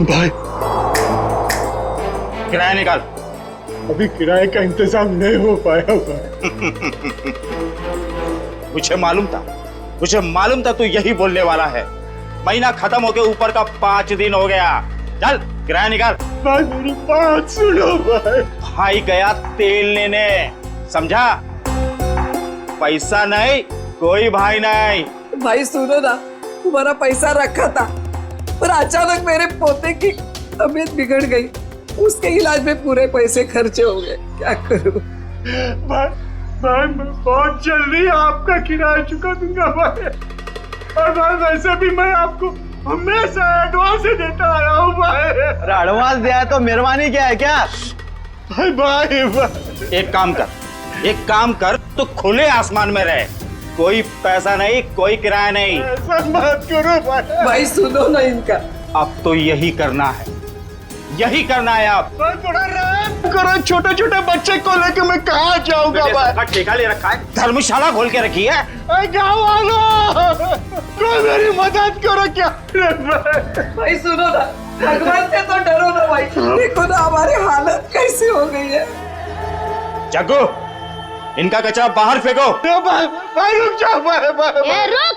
भाई किराया निकाल। अभी किराए का इंतजाम नहीं हो पाया भाई। मुझे मालूम था तू यही बोलने वाला है। महीना खत्म होके ऊपर का 5 दिन हो गया। चल किराया निकाल। भाई मेरी बात सुनो भाई। भाई गया तेल लेने, समझा? पैसा नहीं, कोई भाई नहीं। भाई सुनो ना, तुम्हारा पैसा रखा था पर अचानक मेरे पोते की तबीयत बिगड़ गई, उसके इलाज में पूरे पैसे खर्चे हो गए, क्या करूं? भाई मैं बहुत जल्दी आपका किराया चुका दूंगा भाई। और भाई वैसे भी मैं आपको हमेशा एडवांस ही देता आया हूँ भाई। अरे एडवांस दिया है तो मेहरबानी क्या है क्या? भाई एक काम कर तो खुले आसमान में रहे। कोई पैसा नहीं, कोई किराया नहीं। ऐसा मत करो भाई। भाई सुनो ना इनका। अब तो यही करना है आप। भाई थोड़ा रहम करो, छोटे छोटे बच्चे को लेकर मैं कहाँ जाऊंगा भाई? ठेका ले रखा है, धर्मशाला खोल के रखी है। गाँव वालों कोई मेरी मदद करो क्या? भाई सुनो ना, भगवान से तो डरो ना भाई। देखो ना हमारी हालत कैसी हो गई है। जग्गू, इनका कचरा बाहर फेंको। भाई रुक जाओ भाई। ए रुक।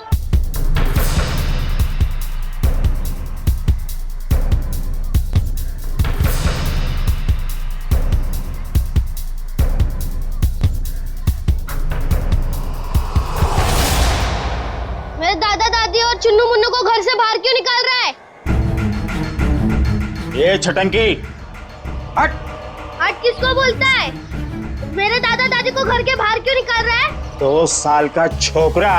मेरे दादा दादी और चुन्नू मुन्नू को घर से बाहर क्यों निकाल रहा है? ये छटंकी, हट। हट किसको बोलता है? मेरे दादा दादी को घर के बाहर क्यों निकाल रहा है? 2 साल का छोकरा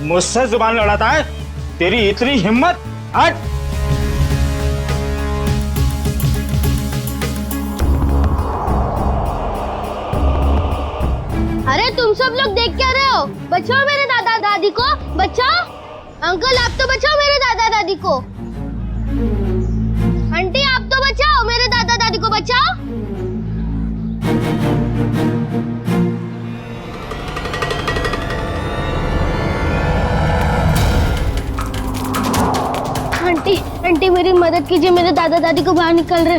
मुझसे जुबान लड़ाता है? तेरी इतनी हिम्मत? हट। अरे तुम सब लोग देख क्या रहे हो? बचाओ मेरे दादा दादी को, बचाओ। अंकल आप तो बचाओ मेरे दादा दादी को। आंटी आप तो बचाओ मेरे दादा दादी को, बचाओ। आंटी मेरी मदद कीजिए, मेरे दादा दादी को बाहर निकल रहे।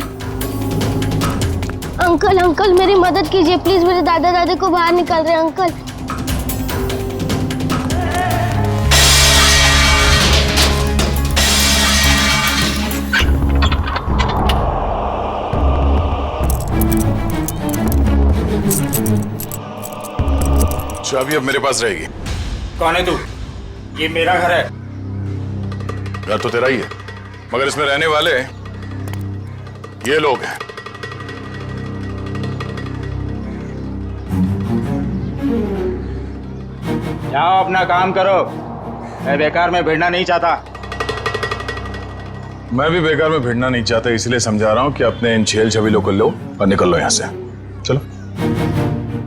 अंकल मेरी मदद कीजिए प्लीज, मेरे दादा दादी को बाहर निकाल रहे अंकल। चाबी अब मेरे पास रहेगी। कौन है तू? ये मेरा घर है। घर तो तेरा ही है, मगर इसमें रहने वाले ये लोग हैं। जाओ अपना काम करो, मैं बेकार में भिड़ना नहीं चाहता। मैं भी बेकार में भिड़ना नहीं चाहता, इसलिए समझा रहा हूं कि अपने इन छेल छबीलों को लो और निकल लो यहां से। चलो।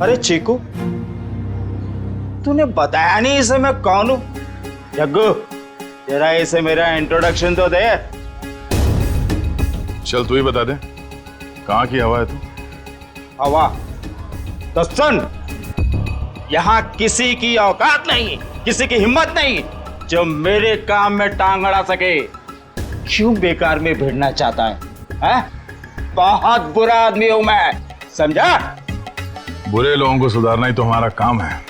अरे चीकू, तूने बताया नहीं इसे मैं कौन हूं? जग्गू, तेरा इसे मेरा इंट्रोडक्शन तो दे। चल तू ही बता दे, कहां की हवा है तू? हवा? तो सुन, यहाँ किसी की औकात नहीं, किसी की हिम्मत नहीं जो मेरे काम में टांग अड़ा सके। क्यों बेकार में भिड़ना चाहता है? बहुत बुरा आदमी हूं मैं, समझा? बुरे लोगों को सुधारना ही तो हमारा काम है।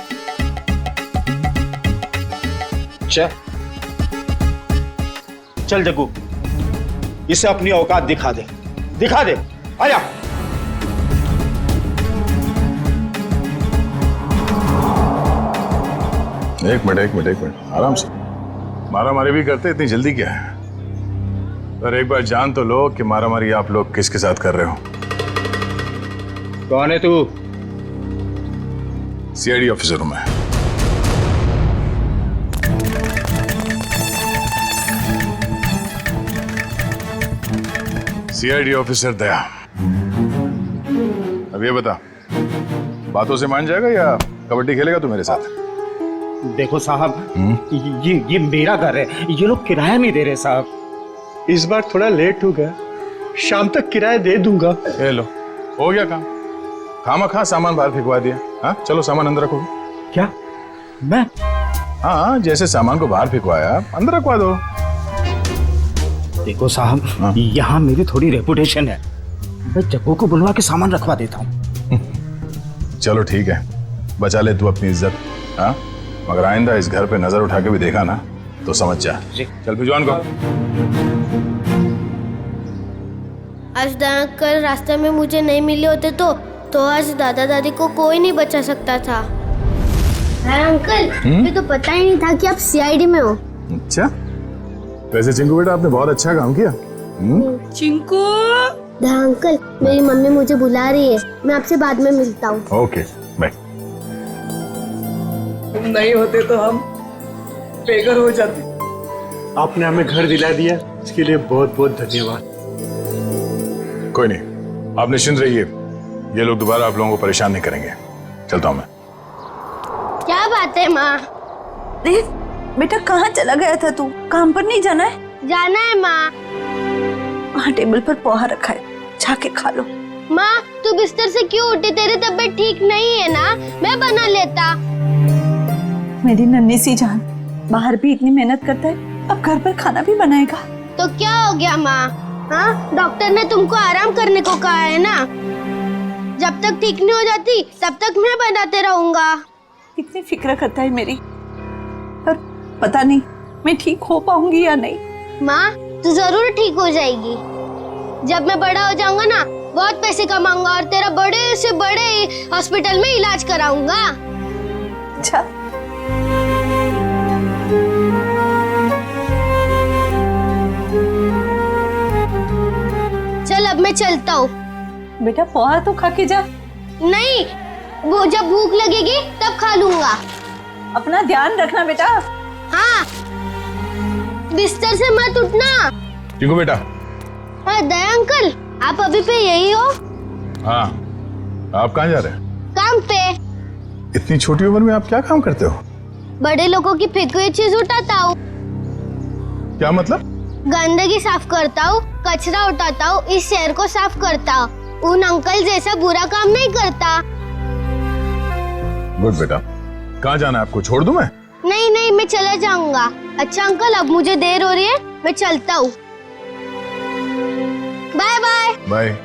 चल जग्गू, इसे अपनी औकात दिखा दे, आजा। एक मिनट आराम से। मारामारी भी करते, इतनी जल्दी क्या है? पर एक बार जान तो लो कि मारामारी आप लोग किसके साथ कर रहे हो। कौन है तू? सीआईडी ऑफिसर हूं मैं। सीआईडी ऑफिसर दया। अब ये बता, बातों से मान जाएगा या कबड्डी खेलेगा तू मेरे साथ? देखो साहब, ये मेरा घर है, ये लोग किराया नहीं दे रहे साहब। इस बार थोड़ा लेट हो गया, शाम तक किराया दे दूंगा। ये लो, हो गया काम। खामा सामान बाहर फेंकवा दिया। हाँ चलो सामान अंदर रखो। क्या? मैं? हाँ, जैसे सामान को बाहर फेंकवाया अंदर रखवा दो। देखो साहब, यहाँ मेरी थोड़ी रेपुटेशन है, मैं जग्गू को बुलवा के सामान रखवा देता हूँ। चलो ठीक है, बचा ले तू अपनी इज्जत। हाँ, मगर आइंदा इस घर पे नजर उठा के भी देखा ना तो समझ जा। चल भिजवान को। आज अंकल रास्ते में मुझे नहीं मिले होते तो आज दादा दादी को कोई नहीं बचा सकता था। अंकल, मुझे तो पता ही नहीं था कि आप सीआईडी में हो। अच्छा, वैसे चिंकू बेटा आपने बहुत अच्छा काम किया। चिंकू, अंकल, मेरी मम्मी मुझे बुला रही है, मैं आपसे बाद में मिलता हूँ। Okay bye. तुम नहीं होते तो हम बेघर हो जाते। आपने हमें घर दिला दिया, इसके लिए बहुत बहुत धन्यवाद। कोई नहीं, आप निश्चिंत रहिए, ये लोग दोबारा आप लोगों को परेशान नहीं करेंगे। चलता हूँ मैं। क्या बात है माँ? देव, बेटा कहाँ चला गया था तू? काम पर नहीं जाना है? जाना है माँ। वहाँ टेबल पर पोहा रखा है, जाके खा लो। माँ, तू बिस्तर से क्यों उठी? तेरी तबीयत ठीक नहीं है ना? मैं बना लेता। मेरी नन्ही सी जान, बाहर भी इतनी मेहनत करता है, अब घर पर खाना भी बनाएगा। तो क्या हो गया माँ? हाँ, डॉक्टर ने तुमको आराम करने को कहा है ना। जब तक ठीक नहीं हो जाती तब तक मैं बनाते रहूंगा। कितनी फिक्र करता है मेरी, पर पता नहीं मैं ठीक हो पाऊंगी या नहीं। माँ, तू जरूर ठीक हो जाएगी। जब मैं बड़ा हो जाऊंगा ना, बहुत पैसे कमाऊंगा और तेरा बड़े से बड़े हॉस्पिटल में इलाज कराऊंगा। अच्छा, चल अब मैं चलता हूँ। बेटा पोहा तो खा के जा। नहीं, वो जब भूख लगेगी तब खा लूंगा। अपना ध्यान रखना बेटा। हाँ, बिस्तर से मत उठना। चिंकू बेटा। हाँ दया अंकल, आप अभी पे यही हो? हाँ, आप कहाँ जा रहे हैं? काम पे। इतनी छोटी उम्र में आप क्या काम करते हो? बड़े लोगों की फेंकी हुई चीज उठाता हूँ। क्या मतलब? गंदगी साफ करता हूँ, कचरा उठाता हूँ, इस शहर को साफ करता हूँ। उन अंकल जैसा बुरा काम नहीं करता। गुड बेटा। कहाँ जाना है आपको? छोड़ दूं मैं? नहीं नहीं, मैं चला जाऊंगा। अच्छा अंकल, अब मुझे देर हो रही है, मैं चलता हूँ। Bye bye. बाय।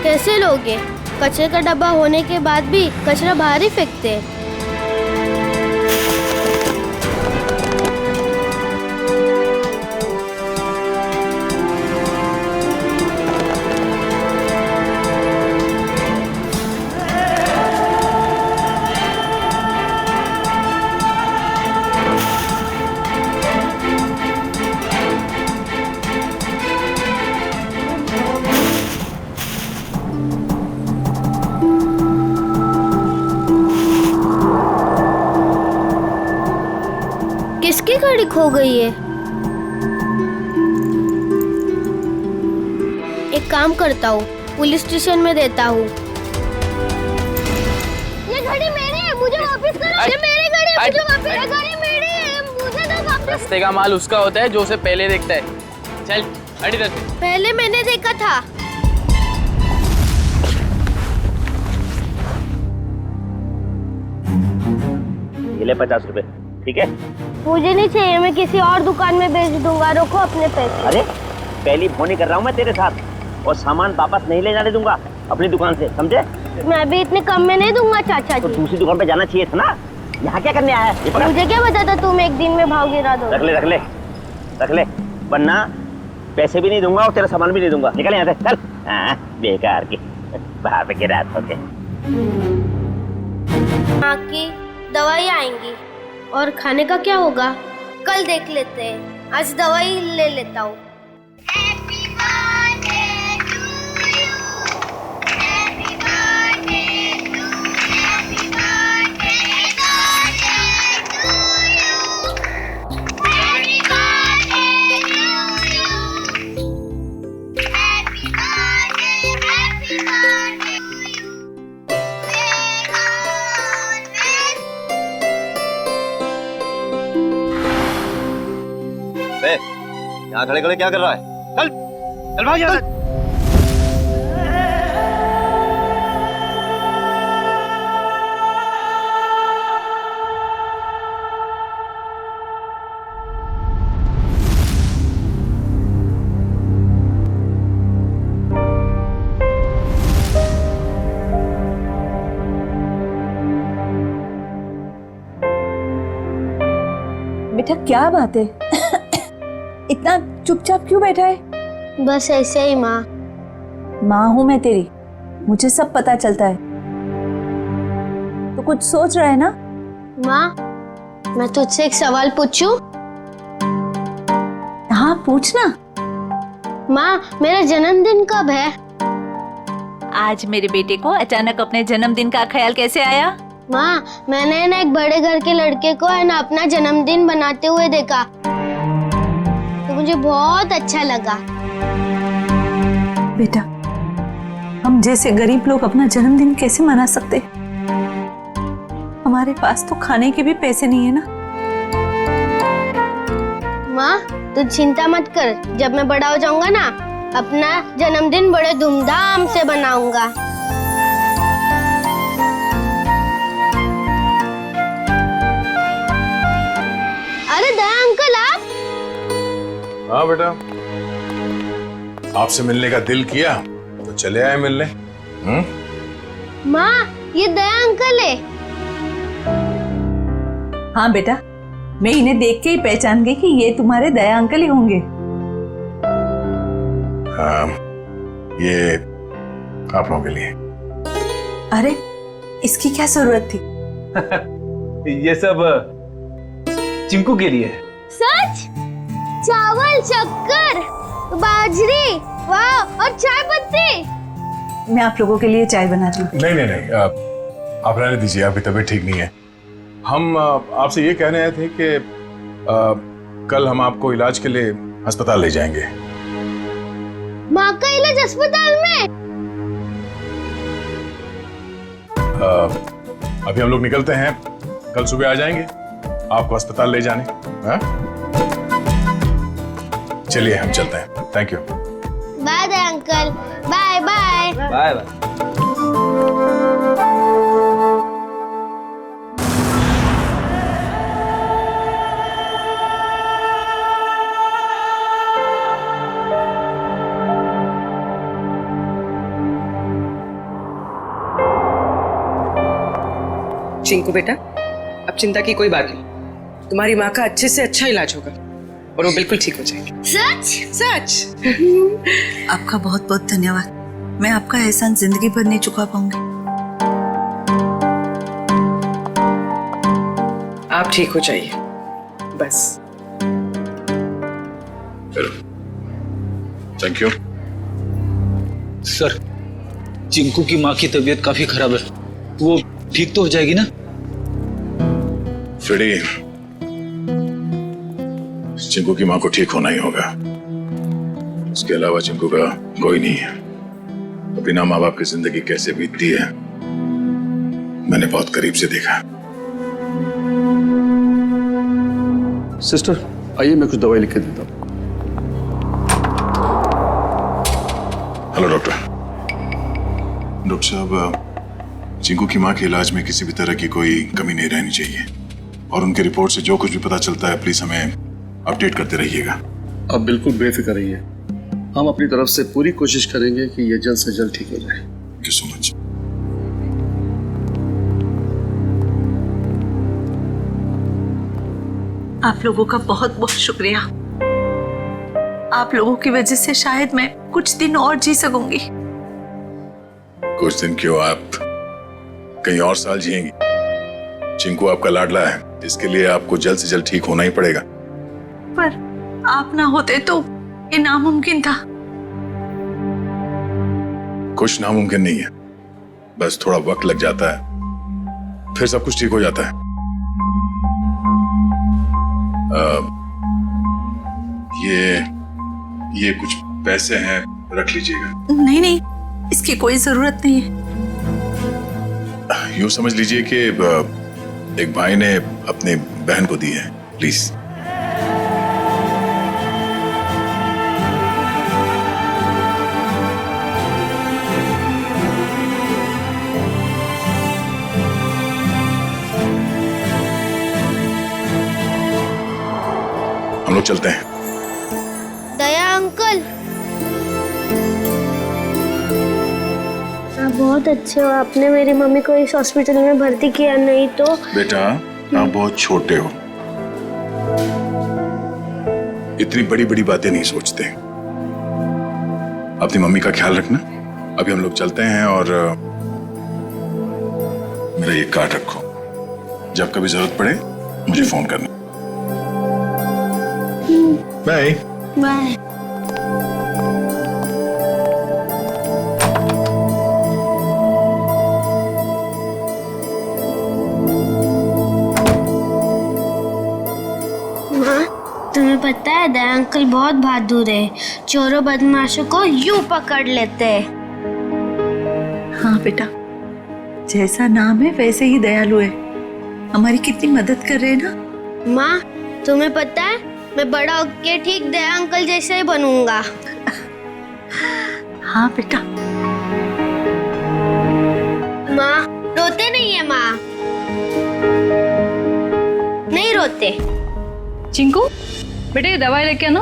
कैसे लोगे? कचरे का डब्बा होने के बाद भी कचरा बाहर ही फेंकते हैं। किसकी गाड़ी खो गई है? एक काम करता हूँ, पुलिस स्टेशन में देता हूँ। ये गाड़ी मेरी है, मुझे वापस करो। ये मेरी गाड़ी है, मुझे वापस। ये गाड़ी मेरी है, मुझे दो वापस। रास्ते का माल उसका होता है जो उसे पहले देखता है। चल हट इधर से। पहले मैंने देखा था। ये ले 50 रुपए, ठीक है? मुझे नहीं चाहिए, मैं किसी और दुकान में बेच दूंगा। रखो अपने पैसे। अरे पहली फोनी कर रहा हूँ मैं तेरे साथ, और सामान वापस नहीं ले जाने दूंगा अपनी दुकान से, समझे? मैं भी इतने कम में नहीं दूंगा चाचा तो जी। दूसरी दुकान पे जाना चाहिए था ना। यहाँ क्या करने आया है? ये पकड़। मुझे क्या पता था तुम एक दिन में भाव गिरा दो। रख ले रख ले रख ले, वरना पैसे भी नहीं दूंगा और तेरा सामान भी नहीं दूंगा। निकल यहाँ से, चल। हाँ, बेकार की बाहर पे गिरा के। माँ की दवाई आएंगी और खाने का क्या होगा कल देख लेते हैं। आज दवाई ले लेता हूँ। यहाँ खड़े खड़े क्या कर रहा है? चल चल भाग यहाँ से। बेटा क्या बात है? इतना चुपचाप क्यों बैठा है? बस ऐसे ही माँ। माँ हूं मैं तेरी, मुझे सब पता चलता है। तो कुछ सोच रहा है ना? माँ मैं तुझसे एक सवाल पूछूं? हाँ पूछना। माँ मेरा जन्मदिन कब है? आज मेरे बेटे को अचानक अपने जन्मदिन का ख्याल कैसे आया? माँ मैंने ना एक बड़े घर के लड़के को है ना अपना जन्मदिन बनाते हुए देखा, तो मुझे बहुत अच्छा लगा। बेटा हम जैसे गरीब लोग अपना जन्मदिन कैसे मना सकते? हमारे पास तो खाने के भी पैसे नहीं है ना। माँ तू चिंता मत कर, जब मैं बड़ा हो जाऊंगा ना अपना जन्मदिन बड़े धूमधाम से बनाऊंगा। अरे दया अंकल आप? हाँ बेटा, आपसे मिलने का दिल किया तो चले आए मिलने। माँ ये दया अंकल है। हाँ बेटा, मैं इन्हें देख के ही पहचान गई कि ये तुम्हारे दया अंकल ही होंगे। हाँ, ये आप लोगों के लिए। अरे इसकी क्या जरूरत थी? ये सब चिंकू के लिए। सच? चावल, शक्कर, बाजरी, वाह, और चाय पत्ती। मैं आप लोगों के लिए चाय बनाती हूँ। नहीं नहीं नहीं, आप रहने दीजिए, आपकी तबीयत ठीक नहीं है। हम आपसे ये कहने आए थे कि कल हम आपको इलाज के लिए अस्पताल ले जाएंगे। माँ का इलाज अस्पताल में? अभी हम लोग निकलते हैं, कल सुबह आ जाएंगे आपको अस्पताल ले जाने। हाँ? चलिए हम चलते हैं। Thank you. Bye Daya uncle. Bye bye. Bye bye. Chinku बेटा अब चिंता की कोई बात नहीं, तुम्हारी माँ का अच्छे से अच्छा इलाज होगा और वो बिल्कुल ठीक हो जाएगी। सच? सच। आपका बहुत बहुत धन्यवाद। मैं आपका एहसान जिंदगी भर नहीं चुका पाऊंगी। आप ठीक हो जाइए बस। Thank you. सर, चिंकू की माँ की तबीयत काफी खराब है, वो ठीक तो हो जाएगी ना? फ्रेडी, चिंकू की माँ को ठीक होना ही होगा। उसके अलावा चिंकू का कोई नहीं है। तो बिना माँ बाप की जिंदगी कैसे बीतती है मैंने बहुत करीब से देखा। सिस्टर आइए, मैं कुछ दवाई लिख के देता हूँ। Hello doctor. डॉक्टर साहब, चिंकू की माँ के इलाज में किसी भी तरह की कोई कमी नहीं रहनी चाहिए और उनके रिपोर्ट से जो कुछ भी पता चलता है प्लीज हमें अपडेट करते रहिएगा। आप बिल्कुल बेफिक्र रहिए, हम अपनी तरफ से पूरी कोशिश करेंगे कि ये जल्द से जल्द ठीक हो जाए। Thank you so much. आप लोगों का बहुत बहुत शुक्रिया। आप लोगों की वजह से शायद मैं कुछ दिन और जी सकूंगी। कुछ दिन क्यों, आप कहीं और साल जिएंगी। चिंकू आपका लाडला है, इसके लिए आपको जल्द से जल्द ठीक होना ही पड़ेगा। पर आप ना होते तो ये नामुमकिन था। कुछ नामुमकिन नहीं है, बस थोड़ा वक्त लग जाता है, फिर सब कुछ ठीक हो जाता है। ये कुछ पैसे हैं, रख लीजिएगा। नहीं नहीं, इसकी कोई जरूरत नहीं है। यूं समझ लीजिए कि एक भाई ने अपनी बहन को दी है, प्लीज। चलते हैं। दया अंकल, आप बहुत अच्छे हो। आपने मेरी मम्मी को इस हॉस्पिटल में भर्ती किया, नहीं तो। बेटा आप बहुत छोटे हो, इतनी बड़ी बड़ी बातें नहीं सोचते। अपनी मम्मी का ख्याल रखना। अभी हम लोग चलते हैं और मेरा ये कार्ड रखो, जब कभी जरूरत पड़े मुझे फोन करना। Bye bye. तुम्हें पता है दया अंकल बहुत बहादुर है, चोरों बदमाशों को यूं पकड़ लेते हैं। हाँ बेटा, जैसा नाम है वैसे ही दयालु है। हमारी कितनी मदद कर रहे हैं ना। माँ, तुम्हें पता है मैं बड़ा होके ठीक दया अंकल जैसे ही बनूंगा। हाँ बेटा। माँ रोते नहीं है माँ, नहीं रोते। चिंकू बेटा ये दवाई लेके आना।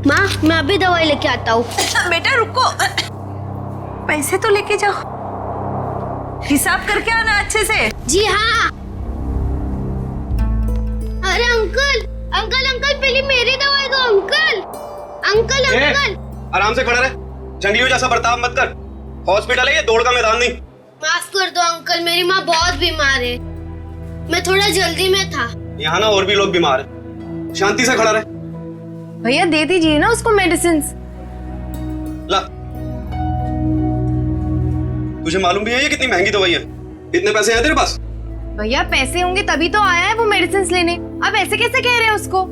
माँ मैं अभी दवाई लेके आता हूँ। बेटा रुको, पैसे तो लेके जाओ, हिसाब करके आना अच्छे से। जी हाँ। अरे अंकल अंकल अंकल, पहले मेरी दवाई दो अंकल। अंकल अंकल आराम से खड़ा रहे, जंगलियों जैसा बर्ताव मत कर। हॉस्पिटल है ये, दौड़ का मैदान नहीं। माफ कर दो अंकल, मेरी माँ बहुत बीमार है, मैं थोड़ा जल्दी में था। यहाँ ना और भी लोग बीमार हैं, शांति से खड़ा रहे। भैया दे दीजिए ना उसको मेडिसिन। ला, तुझे मालूम भी है ये कितनी महंगी दवाई है? इतने पैसे हैं तेरे पास? भैया पैसे होंगे तभी तो आया है वो मेडिसिन लेने, अब ऐसे कैसे कह रहे हैं उसको?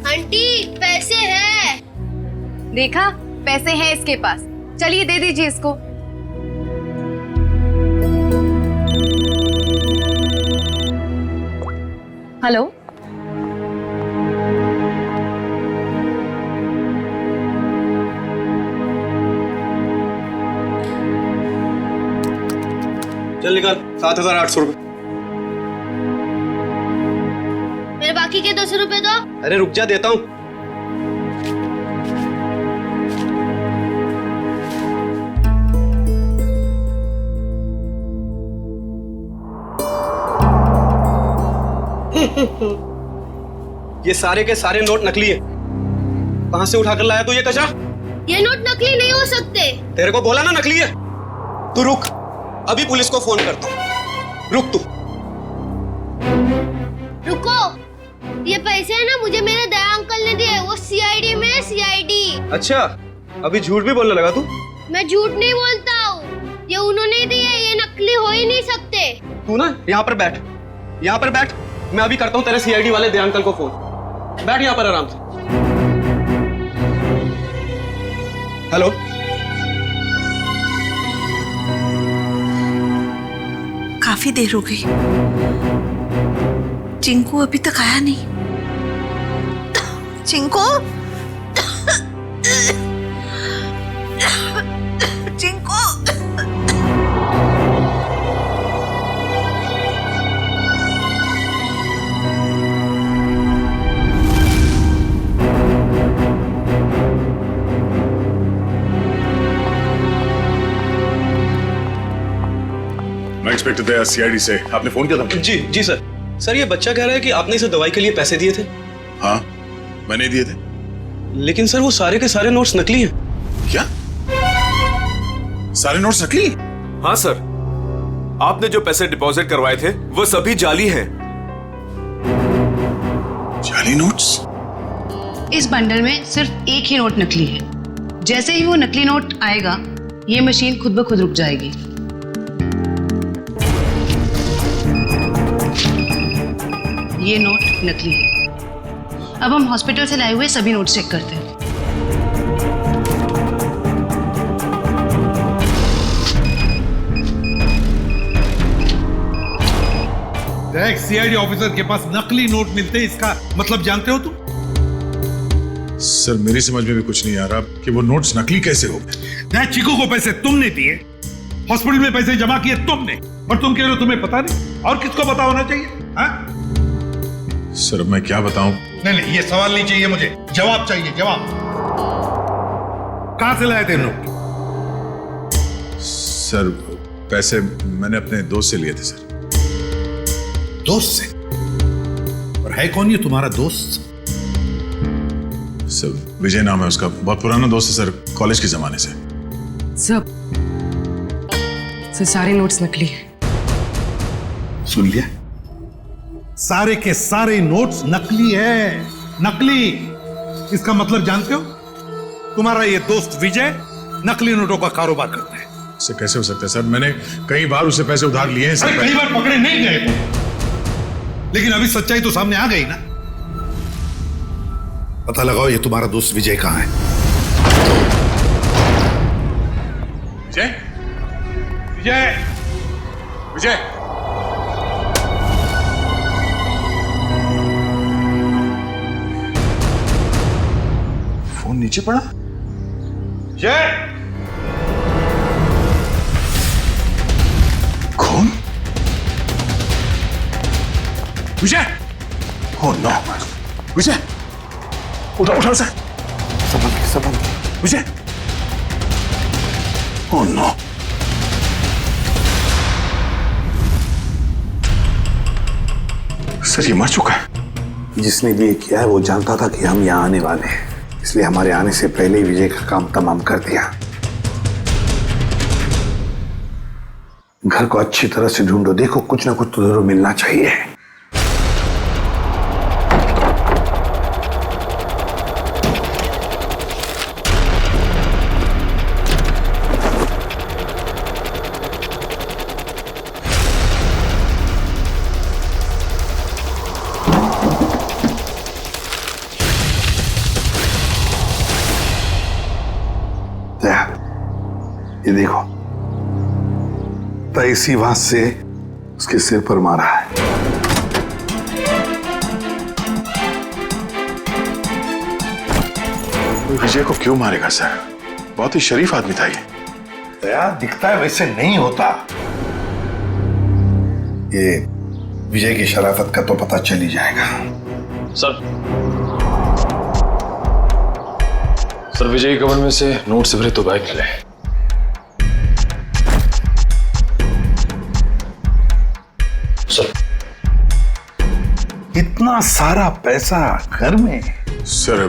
आंटी पैसे है। देखा, पैसे हैं इसके पास, चलिए दे दीजिए इसको। हेलो, चल निकाल 7,800 रुपए। मेरे बाकी के 200 रुपए दो। अरे रुक जा, देता हूँ। ये सारे के सारे नोट नकली है। कहां से उठाकर लाया तू ये कचरा? ये नोट नकली नहीं हो सकते। तेरे को बोला ना नकली है। तू रुक, अभी पुलिस को फोन करता हूँ। रुक तू। रुको, ये पैसे है ना मुझे मेरे दया अंकल ने दिए, वो सीआईडी में सीआईडी। अच्छा, अभी झूठ भी बोलने लगा तू? मैं झूठ नहीं बोलता हूँ, ये उन्होंने दिए, ये नकली हो ही नहीं सकते। तू ना यहाँ पर बैठ, यहाँ पर बैठ। मैं अभी करता हूँ तेरे सीआईडी वाले दया अंकल को फोन। बैठ यहाँ पर आराम से। हेलो, काफी देर हो गई, चिंकू अभी तक आया नहीं। चिंकू, चिंकू। मैं इंस्पेक्टर दया, सीआईडी से। आपने फोन किया था? जी जी सर। सर ये बच्चा कह रहा है कि आपने इसे दवाई के लिए पैसे दिए थे। हाँ, मैंने दिए थे। लेकिन सर वो सारे के सारे नोट्स नकली हैं। क्या? सारे नोट्स नकली? हाँ सर, आपने जो पैसे डिपॉजिट करवाए थे वो सभी जाली हैं। जाली नोट्स? इस बंडल में सिर्फ एक ही नोट नकली है। जैसे ही वो नकली नोट आएगा, ये मशीन खुद ब खुद रुक जाएगी। ये नोट नकली है। अब हम हॉस्पिटल से लाए हुए सभी नोट चेक करते हैं। देख, सीआईडी ऑफिसर के पास नकली नोट मिलते हैं, इसका मतलब जानते हो तुम? सर मेरी समझ में भी कुछ नहीं आ रहा कि वो नोट्स नकली कैसे हो गए। चिकू को पैसे तुमने दिए, हॉस्पिटल में पैसे जमा किए तुमने, और तुम कह रहे हो तुम्हें पता नहीं? और किसको पता होना चाहिए? हाँ? सर मैं क्या बताऊं, नहीं नहीं, ये सवाल नहीं चाहिए मुझे, जवाब चाहिए, जवाब। कहां से लाए थे नोट? सर पैसे मैंने अपने दोस्त से लिए थे सर। दोस्त से? और है कौन ये तुम्हारा दोस्त? सर विजय नाम है उसका, बहुत पुराना दोस्त है सर, कॉलेज के जमाने से। सर सारे नोट्स नकली हैं। सुन लिया? सारे के सारे नोट्स नकली है, नकली। इसका मतलब जानते हो? तुम्हारा ये दोस्त विजय नकली नोटों का कारोबार करता है। इससे कैसे हो सकता है सर? मैंने कई बार उससे पैसे उधार लिए हैं सर। कई बार पकड़े नहीं गए, लेकिन अभी सच्चाई तो सामने आ गई ना। पता लगाओ ये तुम्हारा दोस्त विजय कहां है। विजय, विजय, विजय। फोन नीचे पड़ा। जय, कौन? विजय! Oh no! विजय! उठा उठा सर। संभल के। विजय! Oh no! सर ये मर चुका है। जिसने भी ये किया है वो जानता था कि हम यहाँ आने वाले हैं, इसलिए हमारे आने से पहले ही विजय का काम तमाम कर दिया। घर को अच्छी तरह से ढूंढो, देखो कुछ ना कुछ तो जरूर मिलना चाहिए। ये देखो, तो इसी बात से उसके सिर पर मारा है। विजय को क्यों मारेगा सर? बहुत ही शरीफ आदमी था ये। दया दिखता है वैसे नहीं होता। ये विजय की शराफत का तो पता चल ही जाएगा। सर विजय के कवर में से नोट से भरे 2 बैग मिले। सर इतना सारा पैसा घर में? सर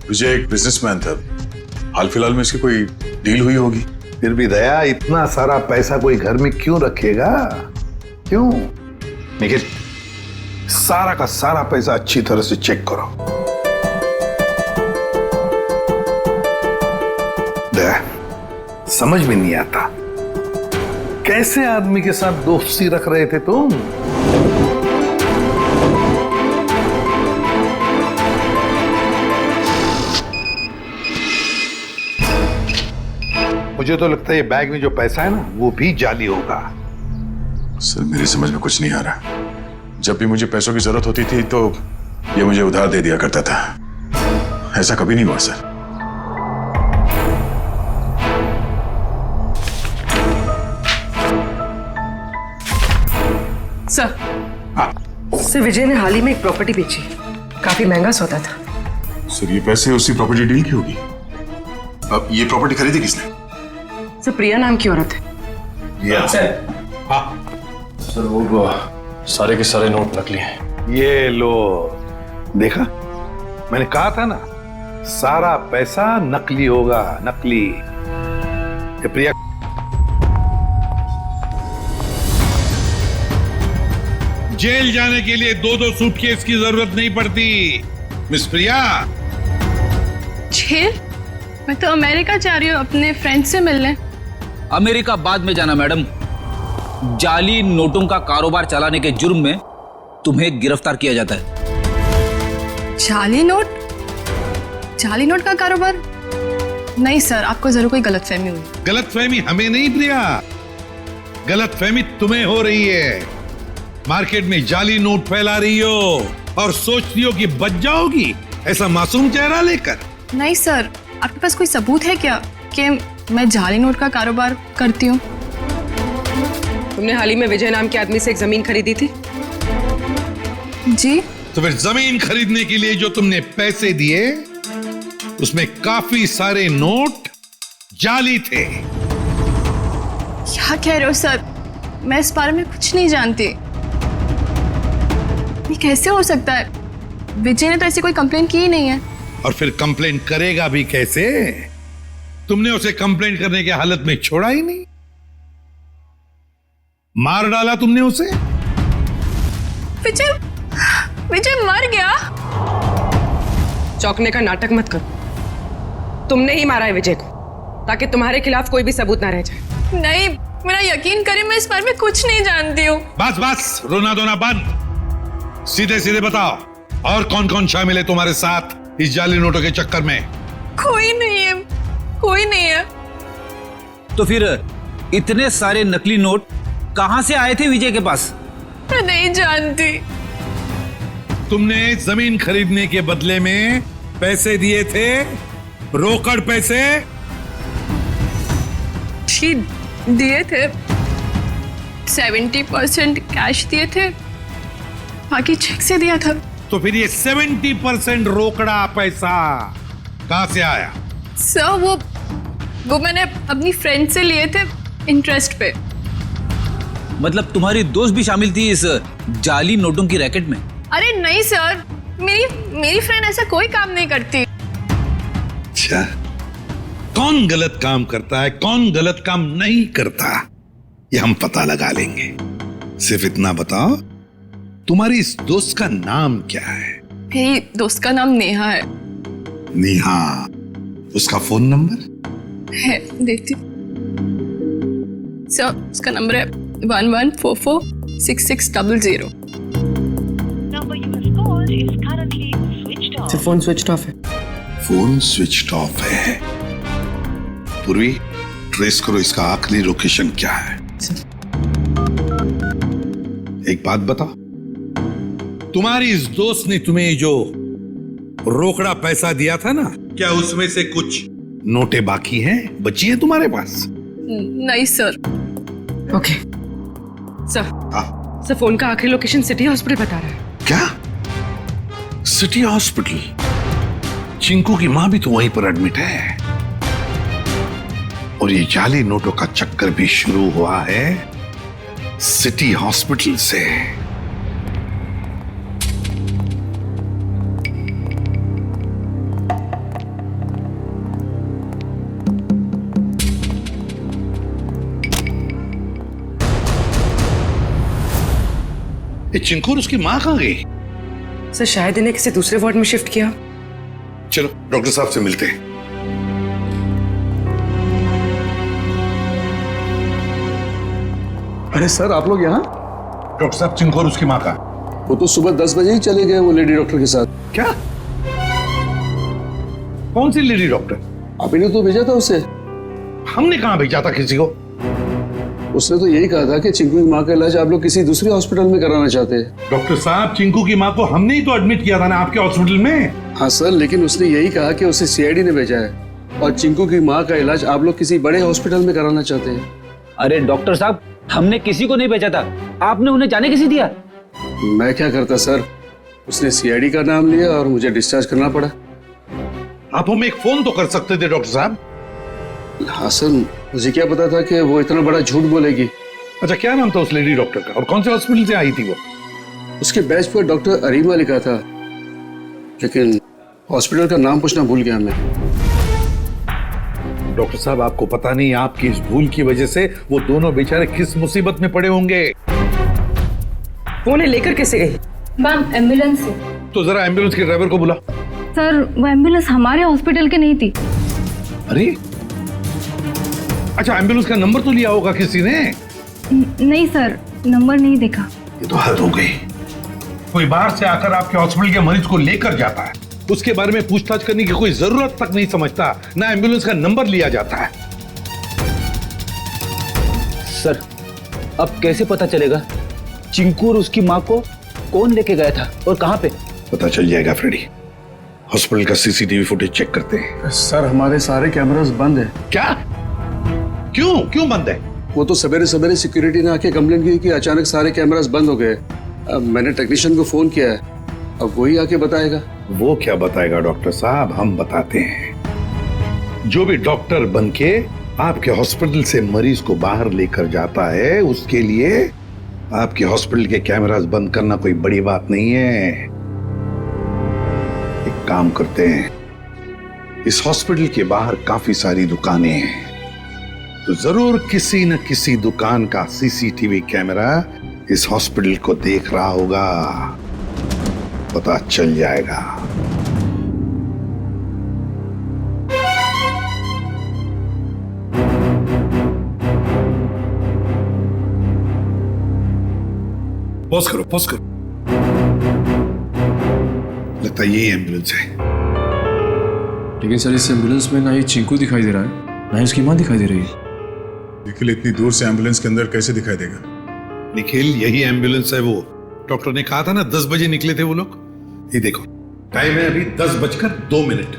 विजय एक बिजनेसमैन था, हाल फिलहाल में इसकी कोई डील हुई होगी। फिर भी दया इतना सारा पैसा कोई घर में क्यों रखेगा? क्यों? लेकिन सारा का सारा पैसा अच्छी तरह से चेक करो। दया समझ में नहीं आता, कैसे आदमी के साथ दोस्ती रख रहे थे तुम? मुझे तो लगता है ये बैग में जो पैसा है ना वो भी जाली होगा। सर मेरी समझ में कुछ नहीं आ रहा। जब भी मुझे पैसों की जरूरत होती थी तो ये मुझे उधार दे दिया करता था, ऐसा कभी नहीं हुआ सर। सर विजय ने हाल ही में एक प्रॉपर्टी बेची, काफी महंगा सौदा था। सर ये पैसे उसी प्रॉपर्टी डील की होगी। अब ये प्रॉपर्टी खरीदी किसने? सर प्रिया नाम की औरत है। सर वो सारे के सारे नोट नकली हैं। ये लो, देखा मैंने कहा था ना, सारा पैसा नकली होगा, नकली। ये प्रिया जेल जाने के लिए 2-2 सूटकेस की जरूरत नहीं पड़ती मिस प्रिया। जेल? मैं तो अमेरिका जा रही हूँ अपने फ्रेंड से मिलने। अमेरिका बाद में जाना मैडम, जाली नोटों का कारोबार चलाने के जुर्म में तुम्हें गिरफ्तार किया जाता है। जाली नोट? जाली नोट का कारोबार? नहीं सर, आपको जरूर कोई गलतफहमी हुई। गलतफहमी हमें नहीं प्रिया, गलतफहमी तुम्हें हो रही है। मार्केट में जाली नोट फैला रही हो और सोचती हो कि बच जाओगी ऐसा मासूम चेहरा लेकर। नहीं सर, आपके पास कोई सबूत है क्या कि मैं जाली नोट का कारोबार करती हूँ? तुमने हाल ही में विजय नाम के आदमी से एक जमीन खरीदी थी? जी। तो फिर जमीन खरीदने के लिए जो तुमने पैसे दिए उसमें काफी सारे नोट जाली थे। क्या कह रहे हो सर? मैं इस बारे में कुछ नहीं जानती। ये कैसे हो सकता है? विजय ने तो ऐसी कोई कंप्लेंट की ही नहीं है। और फिर कंप्लेंट करेगा भी कैसे? तुमने उसे कंप्लेंट करने के हालत में छोड़ा ही नहीं, मार डाला तुमने उसे। विजय विजय मर गया? चौंकने का नाटक मत करो। तुमने ही मारा है विजय को, ताकि तुम्हारे खिलाफ कोई भी सबूत ना रह जाए। नहीं, मेरा यकीन करें, मैं इस बारे में कुछ नहीं जानती हूँ। बस बस, रोना धोना बंद। सीधे सीधे बताओ, और कौन कौन शामिल है तुम्हारे साथ इस जाली नोटों के चक्कर में? कोई नहीं है, कोई नहीं है। तो फिर इतने सारे नकली नोट कहां से आए थे विजय के पास? मैं नहीं जानती। तुमने जमीन खरीदने के बदले में पैसे दिए थे, रोकड़ पैसे दिए थे। 70% कैश दिए थे, बाकी चेक से दिया था। तो फिर ये 70% रोकड़ा पैसा कहां से आया? सर वो मैंने अपनी फ्रेंड से लिए थे इंटरेस्ट पे। मतलब तुम्हारी दोस्त भी शामिल थी इस जाली नोटों की रैकेट में? अरे नहीं सर, मेरी फ्रेंड ऐसा कोई काम नहीं करती। अच्छा, कौन गलत काम करता है, कौन गलत काम नहीं करता, ये हम पता लगा लेंगे। सिर्फ इतना बताओ, तुम्हारी इस दोस्त का नाम क्या है? मेरी दोस्त का नाम नेहा है। नेहा, उसका फोन नंबर है, देती। सर, उसका नंबर है 11446600। फोन स्विच ऑफ है। फोन स्विच ऑफ है। पूर्वी, ट्रेस करो इसका आखिरी लोकेशन क्या है। एक बात बताओ, तुम्हारी इस दोस्त ने तुम्हें जो रोकड़ा पैसा दिया था ना, क्या उसमें से कुछ नोटें बाकी हैं, बची हैं तुम्हारे पास? नहीं sir. Okay sir, sir phone का आखिरी लोकेशन सिटी हॉस्पिटल बता रहा है। क्या? City hospital? चिंकू की मां भी तो वहीं पर एडमिट है। और ये जाली नोटों का चक्कर भी शुरू हुआ है सिटी हॉस्पिटल से। ये चिंकू और उसकी मां कहां गई? सर शायद इन्हें किसी दूसरे वार्ड में शिफ्ट किया। चलो डॉक्टर साहब से मिलते हैं। अरे सर, आप लोग यहाँ? डॉक्टर साहब, चिंकू और उसकी मां का? वो तो सुबह 10 बजे ही चले गए, वो लेडी डॉक्टर के साथ। क्या? कौन सी लेडी डॉक्टर? आप ही ने तो भेजा था उसे। हमने कहां भेजा था किसी को? उसने तो यही कहा था कि चिंकू की माँ का इलाज आप लोग किसी दूसरे हॉस्पिटल में कराना चाहते हैं। डॉक्टर साहब, चिंकू की माँ को हमने ही तो एडमिट किया था ना आपके हॉस्पिटल में। हाँ सर, लेकिन उसने यही कहा कि उसे सीआईडी ने भेजा है और चिंकू की माँ का इलाज आप लोग किसी बड़े हॉस्पिटल में कराना चाहते हैं। अरे डॉक्टर साहब, हमने किसी को नहीं भेजा था, आपने उन्हें जाने कैसे दिया? मैं क्या करता सर, उसने सीआईडी का नाम लिया और मुझे डिस्चार्ज करना पड़ा। आप हमें एक फोन तो कर सकते थे डॉक्टर साहब। हाँ सर, मुझे क्या पता था कि वो इतना बड़ा झूठ बोलेगी। अच्छा, क्या नाम था उस लेडी डॉक्टर का और कौन से हॉस्पिटल से आई थी वो? उसके बैच पर डॉक्टर अरीमा लिखा था, लेकिन हॉस्पिटल का नाम पूछना भूल गया मैं। डॉक्टर साहब, आपको पता नहीं आपकी इस भूल की वजह से वो दोनों बेचारे किस मुसीबत में पड़े होंगे। वो उन्हें लेकर कैसे गई? मैम, एम्बुलेंस से। तो जरा एम्बुलेंस के ड्राइवर को बुला। सर, वो एम्बुलेंस हमारे हॉस्पिटल की नहीं थी। अरे अच्छा, एम्बुलेंस का नंबर तो लिया होगा किसी ने? नहीं सर, नंबर नहीं देखा। ये तो हद हो गई। कोई बाहर से आकर आपके हॉस्पिटल के मरीज को लेकर जाता है, उसके बारे में पूछताछ करने की कोई जरूरत तक नहीं समझता, ना एम्बुलेंस का नंबर लिया जाता है। सर, अब कैसे पता चलेगा चिंकू और उसकी माँ को कौन लेके गया था और कहां पे? पता चल जाएगा फ्रेडी। हॉस्पिटल का सीसीटीवी फुटेज चेक करते हैं। सर, हमारे सारे कैमरास बंद है। क्या? क्यों बंद है? वो तो सवेरे सवेरे सिक्योरिटी ने आके कंप्लेंट की कि अचानक सारे कैमरास बंद हो गए। अब मैंने टेक्नीशियन को फोन किया है, अब वही आके बताएगा। वो क्या बताएगा डॉक्टर साहब, हम बताते हैं। जो भी डॉक्टर बनके आपके हॉस्पिटल से मरीज को बाहर लेकर जाता है, उसके लिए आपके हॉस्पिटल के कैमरास बंद करना कोई बड़ी बात नहीं है। एक काम करते हैं, इस हॉस्पिटल के बाहर काफी सारी दुकानें हैं, तो जरूर किसी न किसी दुकान का सीसीटीवी कैमरा इस हॉस्पिटल को देख रहा होगा, पता चल जाएगा। पॉज करो, पॉज करो। लगता है यही एम्बुलेंस है। लेकिन सर इस एम्बुलेंस में ना ही चिंकू दिखाई दे रहा है, ना ही उसकी माँ दिखाई दे रही है। निखिल इतनी दूर से एम्बुलेंस के अंदर कैसे दिखाई देगा? निखिल यही एम्बुलेंस है। वो डॉक्टर ने कहा था ना 10 बजे निकले थे वो लोग। ये देखो टाइम है अभी 10:02।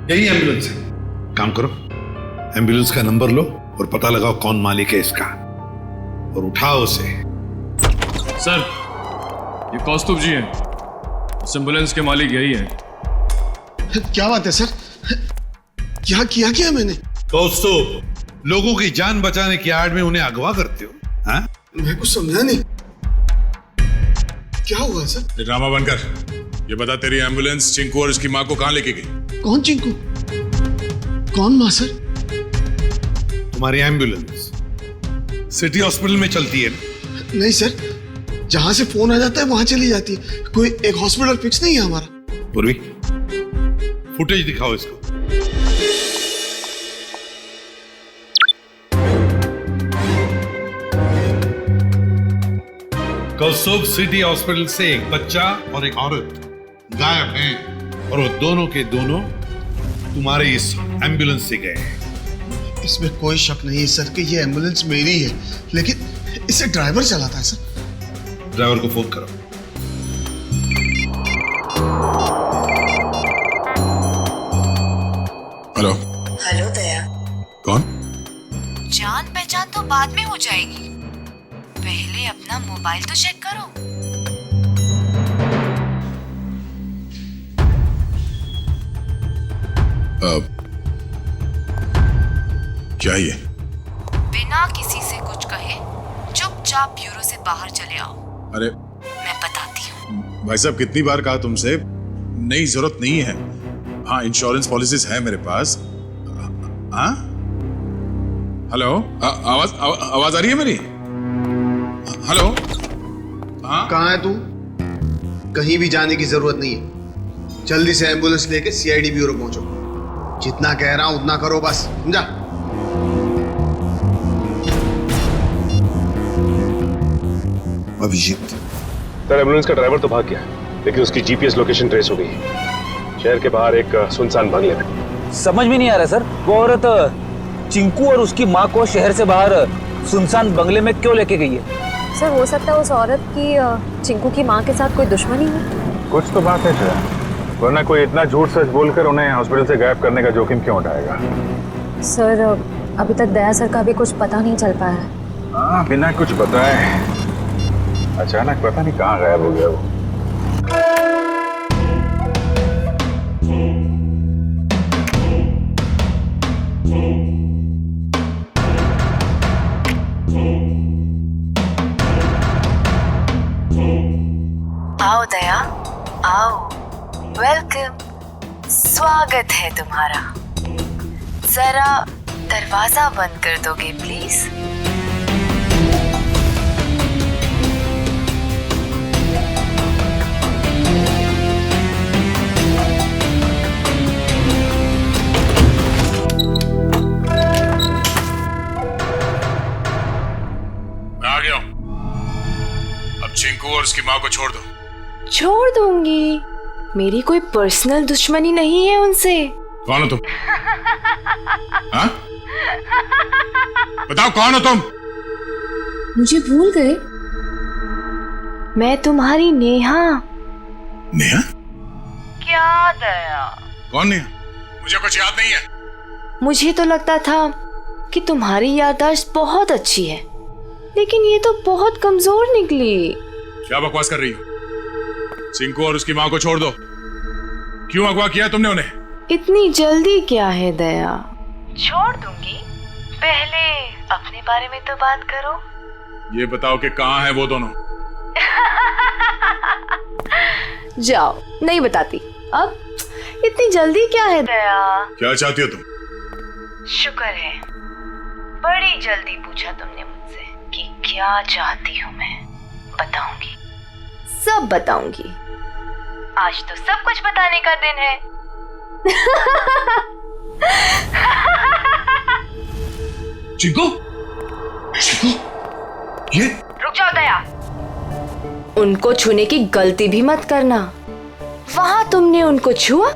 यही एम्बुलेंस है। काम करो, एम्बुलेंस का नंबर लो और पता लगाओ कौन मालिक है इसका, और उठाओ उसे। सर ये कौस्तुभ जी हैं, इस एम्बुलेंस के मालिक यही है। क्या बात है सर, क्या किया क्या मैंने? कौस्तुभ, लोगों की जान बचाने की आड़ में उन्हें अगवा करते हो? हाँ? मैं कुछ समझा नहीं, क्या हुआ सर? ड्रामा बनकर ये बता, तेरी एम्बुलेंस चिंकू और उसकी माँ को कहाँ लेके गई? कौन चिंकू, कौन माँ सर? तुम्हारी एम्बुलेंस सिटी हॉस्पिटल में चलती है ना? नहीं सर, जहां से फोन आ जाता है वहां चली जाती है, कोई एक हॉस्पिटल फिक्स नहीं है हमारा। पूर्वी फुटेज दिखाओ इसको। कौस्तुभ सिटी हॉस्पिटल से एक बच्चा और एक औरत गायब हैं, और वो दोनों के दोनों तुम्हारे इस एम्बुलेंस से गए हैं। इसमें कोई शक नहीं है सर कि ये एम्बुलेंस मेरी है, लेकिन इसे ड्राइवर चलाता है सर। ड्राइवर को फोन करो। हेलो। हेलो दया। कौन? जान पहचान तो बाद में हो जाएगी, पहले अपना मोबाइल तो चेक करो। क्या ये? बिना किसी से कुछ कहे चुपचाप ब्यूरो से बाहर चले आओ। अरे मैं बताती हूँ। भाई साहब, कितनी बार कहा तुमसे, नहीं जरूरत नहीं है। हाँ, इंश्योरेंस पॉलिसीज है मेरे पास। हाँ हेलो, आवाज आ रही है मेरी? हेलो। हाँ कहाँ है तू? कहीं भी जाने की जरूरत नहीं है, जल्दी से एम्बुलेंस लेके सीआईडी ब्यूरो पहुंचो। जितना कह रहा हूं उतना करो बस, समझा? अभिजीत सर एम्बुलेंस का ड्राइवर तो भाग गया, लेकिन उसकी जीपीएस लोकेशन ट्रेस हो गई। शहर के बाहर एक सुनसान बंगले में। समझ में नहीं आ रहा सर, वो औरत चिंकू और उसकी माँ को शहर से बाहर सुनसान बंगले में क्यों लेके गई है? सर हो सकता है उस औरत की चिंकू की माँ के साथ कोई दुश्मनी है। कुछ तो बात है सर, वरना कोई इतना झूठ सच बोलकर उन्हें हॉस्पिटल से गायब करने का जोखिम क्यों उठाएगा? सर अभी तक दया सर का भी कुछ पता नहीं चल पाया है। हाँ, बिना कुछ बताए अचानक पता नहीं कहाँ गायब हो गया वो। आओ दया, आओ, वेलकम, स्वागत है तुम्हारा। जरा दरवाजा बंद कर दोगे प्लीज? आ गया हूं। अब चिंकू और उसकी माँ को छोड़ दो। छोड़ दूंगी, मेरी कोई पर्सनल दुश्मनी नहीं है उनसे। कौन हो तुम? हाँ? बताओ कौन हो तुम? मुझे भूल गए? मैं तुम्हारी नेहा। नेहा? क्या दया? कौन नेहा? मुझे कुछ याद नहीं है। मुझे तो लगता था कि तुम्हारी याददाश्त बहुत अच्छी है, लेकिन ये तो बहुत कमजोर निकली। क्या बकवास कर रही हो? चिंकू और उसकी माँ को छोड़ दो। क्यों अगवा किया तुमने उन्हें? इतनी जल्दी क्या है दया? छोड़ दूंगी, पहले अपने बारे में तो बात करो। ये बताओ कि कहाँ है वो दोनों? जाओ, नहीं बताती। अब इतनी जल्दी क्या है दया? क्या चाहती हो तुम? शुक्र है बड़ी जल्दी पूछा तुमने मुझसे कि क्या चाहती हूँ मैं। बताऊंगी, सब बताऊंगी। आज तो सब कुछ बताने का दिन है। चिंकू, चिंकू, ये रुक जाओ दया, उनको छूने की गलती भी मत करना। वहां तुमने उनको छुआ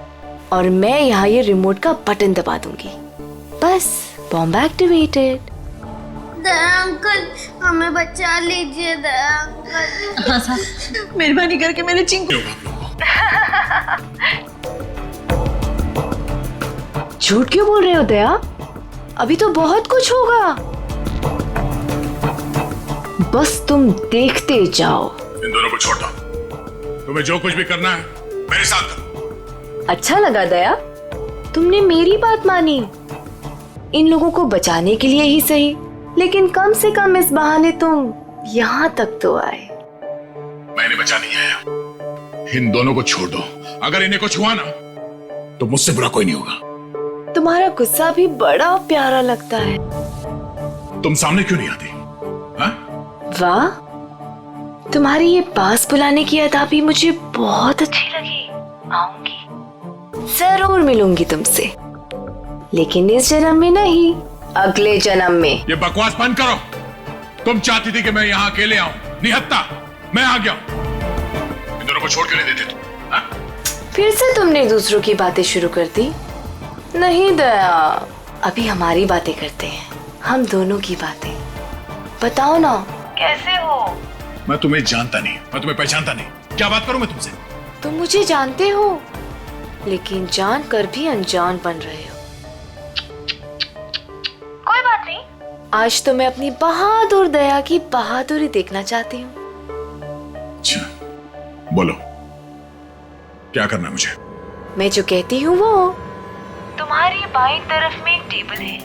और मैं यहाँ ये रिमोट का बटन दबा दूंगी। बस बॉम्ब एक्टिवेटेड। दया अंकल, हमें बचा लीजिए दया अंकल। हाँ साहब, मेहरबानी करके मेरे चिंकू। झूठ क्यों बोल रहे हो दया? अभी तो बहुत कुछ होगा, बस तुम देखते जाओ। इन दोनों को छोड़ दो। तुम्हें जो कुछ भी करना है मेरे साथ करो। अच्छा लगा दया, तुमने मेरी बात मानी। इन लोगों को बचाने के लिए ही सही, लेकिन कम से कम इस बहाने तुम यहाँ तक तो आए। मैंने बचा नहीं आया। इन दोनों को छोड़ दो। अगर इन्हें कुछ हुआ ना तो मुझसे बुरा कोई नहीं होगा। तुम्हारा गुस्सा भी बड़ा प्यारा लगता है। तुम सामने क्यों नहीं आती? वाह, तुम्हारी ये पास बुलाने की अदा भी मुझे बहुत अच्छी लगी। आऊंगी, जरूर मिलूंगी तुमसे, लेकिन इस जन्म में नहीं, अगले जन्म में। ये बकवास बंद करो। तुम चाहती थी कि मैं यहाँ अकेले आऊं, निहत्ता मैं आ गया। इन दोनों को छोड़ के नहीं देते तुम। फिर से तुमने दूसरों की बातें शुरू कर दी। नहीं दया, अभी हमारी बातें करते हैं, हम दोनों की बातें। बताओ ना, कैसे हो? मैं तुम्हें जानता नहीं, मैं तुम्हें पहचानता नहीं। क्या बात करूं मैं तुमसे? तुम मुझे जानते हो, लेकिन जान कर भी अनजान बन रहे हो। कोई बात नहीं, आज तो मैं अपनी बहादुर दया की बहादुरी देखना चाहती हूँ। अच्छा, बोलो क्या करना है मुझे? मैं जो कहती हूँ वो, तुम्हारी बाईं तरफ में एक टेबल है,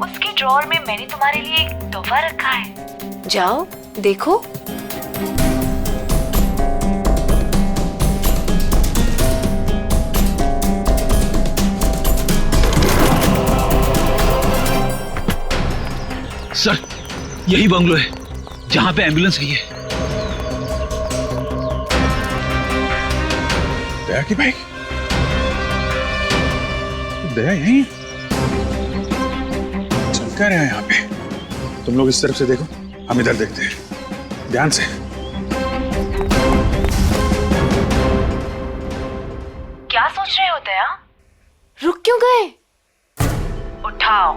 उसके ड्रॉअर में मैंने तुम्हारे लिए एक तोहफा रखा है। जाओ देखो। सर, यही बंगलो है जहां पे एम्बुलेंस गई है। दया की बाइक? दया यहीं चल क्या रहा है यहाँ पे? तुम लोग इस तरफ से देखो, हम इधर देखते हैं ध्यान से। क्या सोच रहे हो दया? रुक क्यों गए? उठाओ,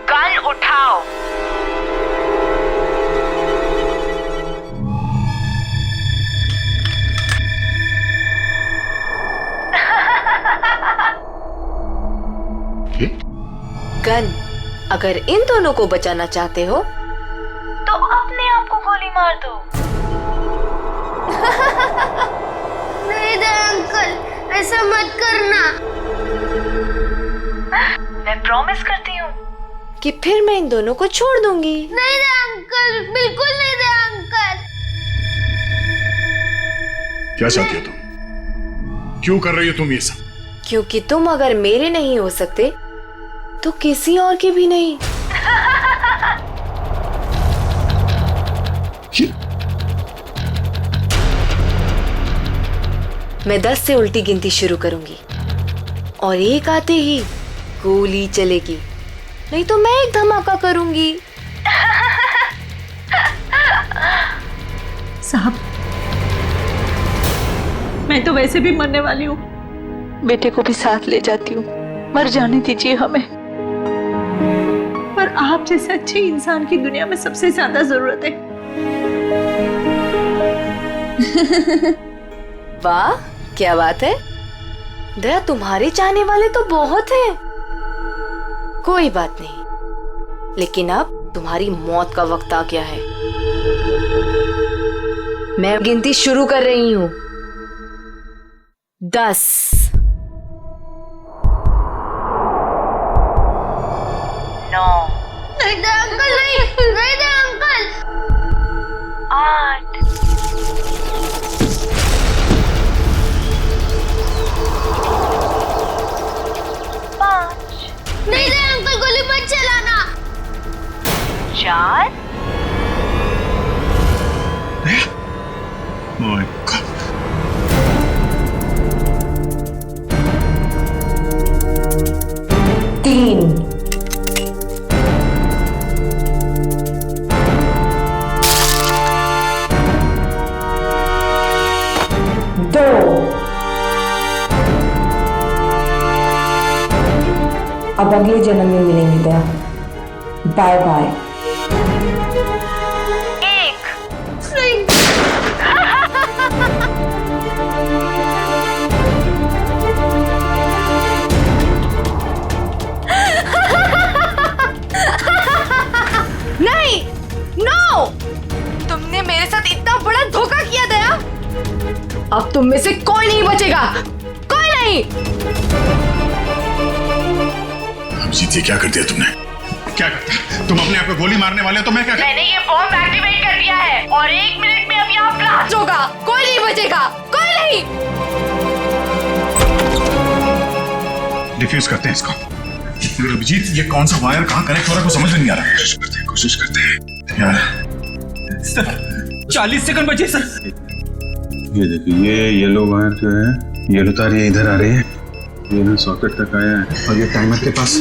गन उठाओ। गन, अगर इन दोनों को बचाना चाहते हो तो अपने आप को गोली मार दो। नहीं दया अंकल, ऐसा मत करना। मैं प्रॉमिस करती हूँ कि फिर मैं इन दोनों को छोड़ दूंगी। नहीं दया अंकल, बिल्कुल नहीं दया अंकल। क्या चाहती हो तुम? क्यों कर रही हो तुम ये सब? क्योंकि तुम अगर मेरे नहीं हो सकते तो किसी और के भी नहीं। मैं 10 से उल्टी गिनती शुरू करूंगी और एक आते ही गोली चलेगी, नहीं तो मैं एक धमाका करूंगी। साहब, मैं तो वैसे भी मरने वाली हूँ, बेटे को भी साथ ले जाती हूँ, मर जाने दीजिए हमें। पर आप जैसे अच्छे इंसान की दुनिया में सबसे ज्यादा जरूरत है। वाह, क्या बात है दया, तुम्हारे चाहने वाले तो बहुत हैं। कोई बात नहीं, लेकिन अब तुम्हारी मौत का वक्त आ गया है। मैं गिनती शुरू कर रही हूँ। 10 9 नहीं दे अंकल, नहीं दे अंकल। 8 5 नहीं दे अंकल, गोली मत चलाना। 4 Oh my God. अब अगले जन्म में मिलेंगे दया। Bye bye. नहीं, नो! तुमने मेरे साथ इतना बड़ा धोखा किया दया। अब तुम में से कोई नहीं बचेगा, कोई नहीं। अभिजीत, ये क्या कर दिया तुमने? क्या करता? तुम अपने आप को गोली मारने वाले हो तो मैं क्या मैंने ये बॉम्ब एक्टिवेट कर दिया है और 1 मिनट में अब यहाँ ब्लास्ट होगा। कोई नहीं बचेगा, कोई नहीं। डिफ्यूज करते हैं इसको। अभिजीत, ये कौन सा वायर कहाँ कनेक्ट हो रहा है, समझ में नहीं आ रहा है। कोशिश करते हैं यार। सर 40 सेकंड बचे सर। ये देखिए, ये येलो वायर जो है, येलो तार ये इधर आ रही है, ये ना सॉकेट तक आया है और ये टाइमर के पास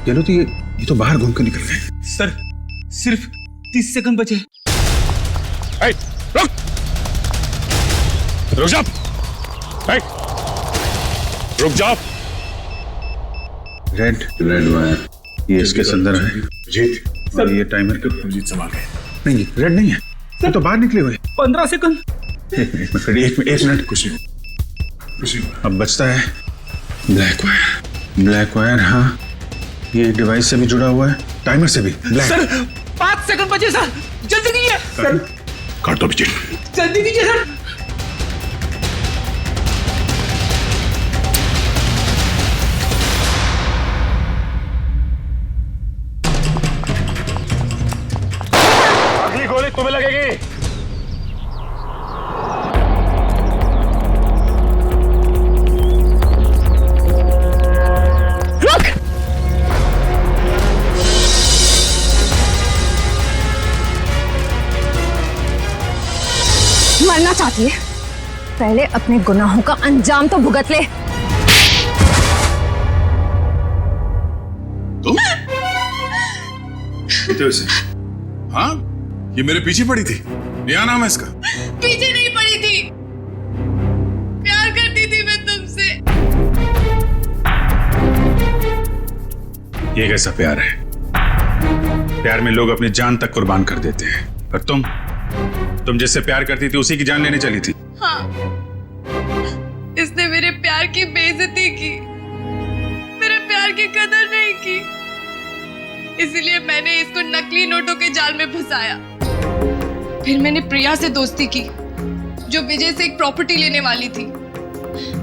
येलो तो ये तो बाहर घूम के निकल गए। सर सिर्फ 30 सेकंड बचे। रुक जा, रुक जाओ। रेड वायर ये इसके अंदर है। जीत सर, ये टाइमर के जीत संभाल गए। नहीं, रेड नहीं है, ये तो बाहर निकले हुए। 15 सेकंड। एक मिनट कुछ नहीं। अब बचता है ब्लैक वायर। हाँ, ये डिवाइस से भी जुड़ा हुआ है, टाइमर से भी। सर 5 सेकंड बचे सर, जल्दी कीजिए। सर काट दो विजय, जल्दी कीजिए सर। अगली गोली तुम्हें लगेगी। मरना चाहती है, पहले अपने गुनाहों का अंजाम तो भुगत ले। तुम? हाँ, ये मेरे पीछे पड़ी थी। क्या नाम है इसका? पीछे नहीं पड़ी थी, प्यार करती थी मैं तुमसे। ये कैसा प्यार है? प्यार में लोग अपनी जान तक कुर्बान कर देते हैं, और तुम जिससे प्यार करती थी उसी की जान लेने चली थी। हाँ, इसने मेरे प्यार की बेइज्जती की, मेरे प्यार की कदर नहीं की, इसलिए मैंने इसको नकली नोटों के जाल में फंसाया। फिर मैंने प्रिया से दोस्ती की, जो विजय से एक प्रॉपर्टी लेने वाली थी,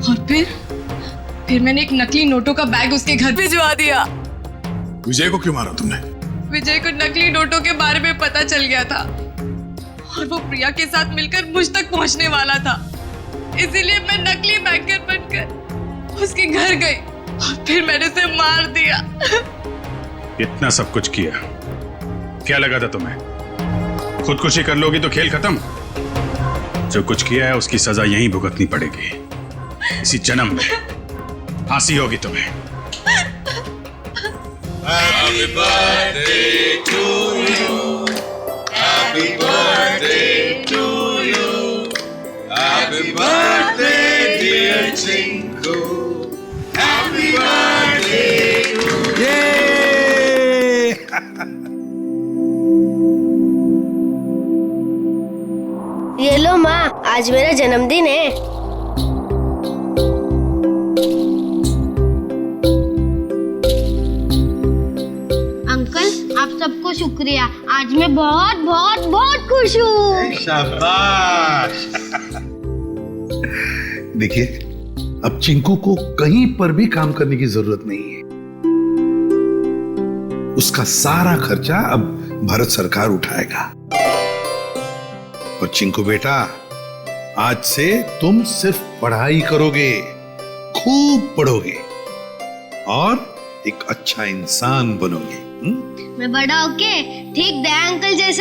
और फिर मैंने एक नकली नोटों का बैग उसके घर भिजवा दिया। विजय को क्यों मारा तुमने? विजय को नकली नोटों के बारे में पता चल गया था और वो प्रिया के साथ मिलकर मुझ तक पहुंचने वाला था, इसीलिए मैं नकली बैंकर बनकर उसके घर गई और फिर मैंने उसे मार दिया। इतना सब कुछ किया, क्या लगा था तुम्हें? खुदकुशी कर लोगी तो खेल खत्म। जो कुछ किया है उसकी सजा यहीं भुगतनी पड़ेगी, इसी जन्म में फांसी होगी तुम्हें। Happy birthday to you. Happy birthday to you. Happy birthday dear Chinku. Happy birthday to you. ये लो माँ, आज मेरा जन्मदिन है। अंकल, आप सबको शुक्रिया, आज मैं बहुत बहुत बहुत खुश हूँ। शाबाश। देखिए, अब चिंकू को कहीं पर भी काम करने की जरूरत नहीं है। उसका सारा खर्चा अब भारत सरकार उठाएगा। और चिंकू बेटा, आज से तुम सिर्फ पढ़ाई करोगे, खूब पढ़ोगे और एक अच्छा इंसान बनोगे। मैं बड़ा होके ठीक दया अंकल जैसा